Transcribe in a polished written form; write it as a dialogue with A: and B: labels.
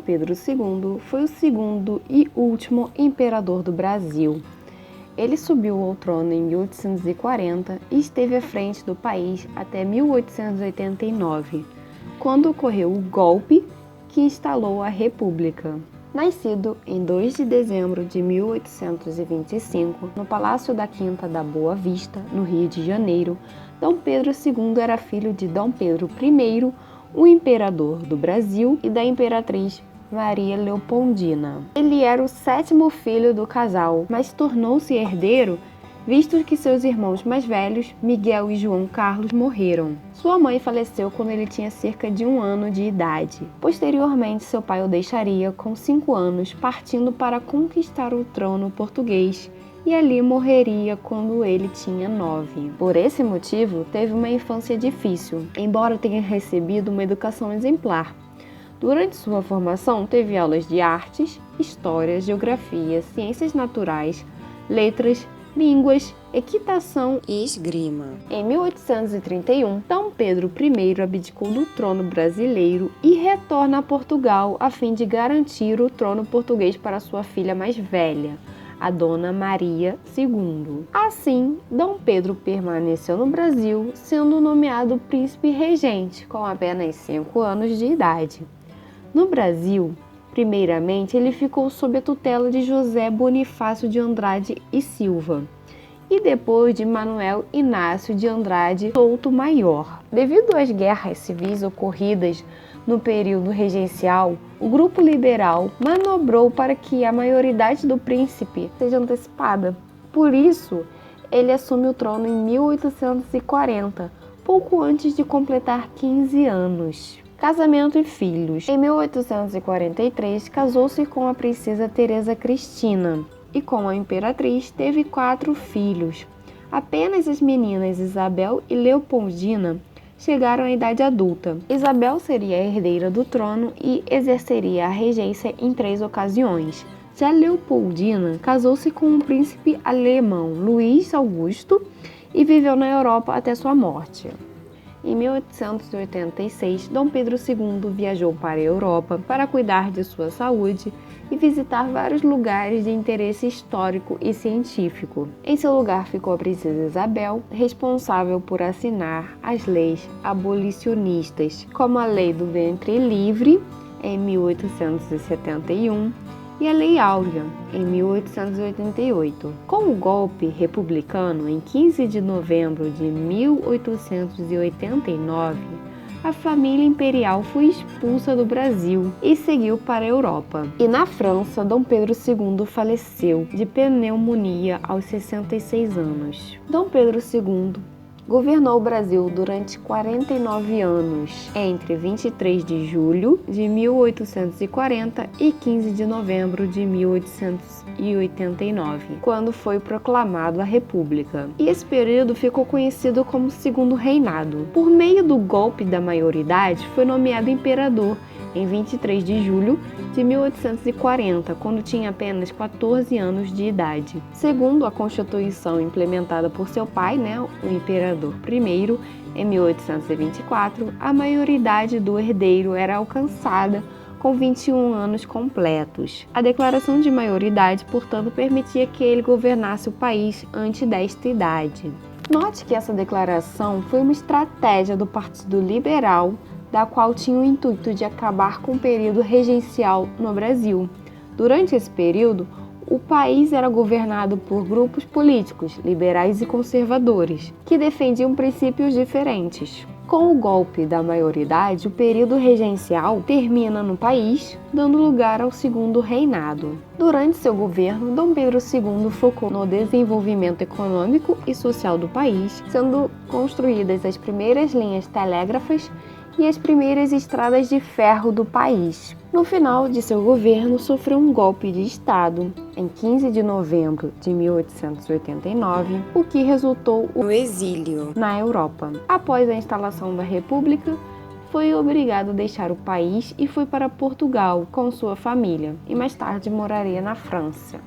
A: Pedro II foi o segundo e último imperador do Brasil. Ele subiu ao trono em 1840 e esteve à frente do país até 1889, quando ocorreu o golpe que instalou a República. Nascido em 2 de dezembro de 1825, no Palácio da Quinta da Boa Vista, no Rio de Janeiro, Dom Pedro II era filho de Dom Pedro I, o imperador do Brasil, e da imperatriz Maria Leopoldina. Ele era o 7º filho do casal, mas tornou-se herdeiro visto que seus irmãos mais velhos, Miguel e João Carlos, morreram. Sua mãe faleceu quando ele tinha cerca de 1 ano de idade. Posteriormente, seu pai o deixaria com 5 anos, partindo para conquistar o trono português, e ali morreria quando ele tinha 9. Por esse motivo, teve uma infância difícil, embora tenha recebido uma educação exemplar. Durante sua formação, teve aulas de artes, história, geografia, ciências naturais, letras, línguas, equitação e esgrima. Em 1831, Dom Pedro I abdicou do trono brasileiro e retorna a Portugal a fim de garantir o trono português para sua filha mais velha, a Dona Maria II. Assim, Dom Pedro permaneceu no Brasil, sendo nomeado príncipe regente com apenas 5 anos de idade. No Brasil, primeiramente, ele ficou sob a tutela de José Bonifácio de Andrade e Silva e depois de Manuel Inácio de Andrade Souto Maior. Devido às guerras civis ocorridas no período regencial, o grupo liberal manobrou para que a maioridade do príncipe seja antecipada. Por isso, ele assume o trono em 1840, pouco antes de completar 15 anos. Casamento e filhos. Em 1843, casou-se com a princesa Teresa Cristina e com a imperatriz teve 4 filhos. Apenas as meninas Isabel e Leopoldina chegaram à idade adulta. Isabel seria a herdeira do trono e exerceria a regência em 3 ocasiões. Já Leopoldina casou-se com um príncipe alemão, Luís Augusto, e viveu na Europa até sua morte. Em 1886, Dom Pedro II viajou para a Europa para cuidar de sua saúde e visitar vários lugares de interesse histórico e científico. Em seu lugar ficou a princesa Isabel, responsável por assinar as leis abolicionistas, como a Lei do Ventre Livre, em 1871, e a Lei Áurea, em 1888. Com o golpe republicano, em 15 de novembro de 1889, a família imperial foi expulsa do Brasil e seguiu para a Europa. E na França, Dom Pedro II faleceu de pneumonia aos 66 anos. Dom Pedro II governou o Brasil durante 49 anos, entre 23 de julho de 1840 e 15 de novembro de 1889, quando foi proclamado a República. E esse período ficou conhecido como Segundo Reinado. Por meio do golpe da maioridade, foi nomeado imperador em 23 de julho de 1840, quando tinha apenas 14 anos de idade. Segundo a Constituição implementada por seu pai, o imperador I, em 1824, a maioridade do herdeiro era alcançada com 21 anos completos. A declaração de maioridade, portanto, permitia que ele governasse o país antes desta idade. Note que essa declaração foi uma estratégia do Partido Liberal, da qual tinha o intuito de acabar com o período regencial no Brasil. Durante esse período, o país era governado por grupos políticos, liberais e conservadores, que defendiam princípios diferentes. Com o golpe da maioridade, o período regencial termina no país, dando lugar ao Segundo Reinado. Durante seu governo, Dom Pedro II focou no desenvolvimento econômico e social do país, sendo construídas as primeiras linhas telégrafas e as primeiras estradas de ferro do país. No final de seu governo, sofreu um golpe de Estado em 15 de novembro de 1889, o que resultou no exílio na Europa. Após a instalação da República, foi obrigado a deixar o país e foi para Portugal com sua família, e mais tarde moraria na França.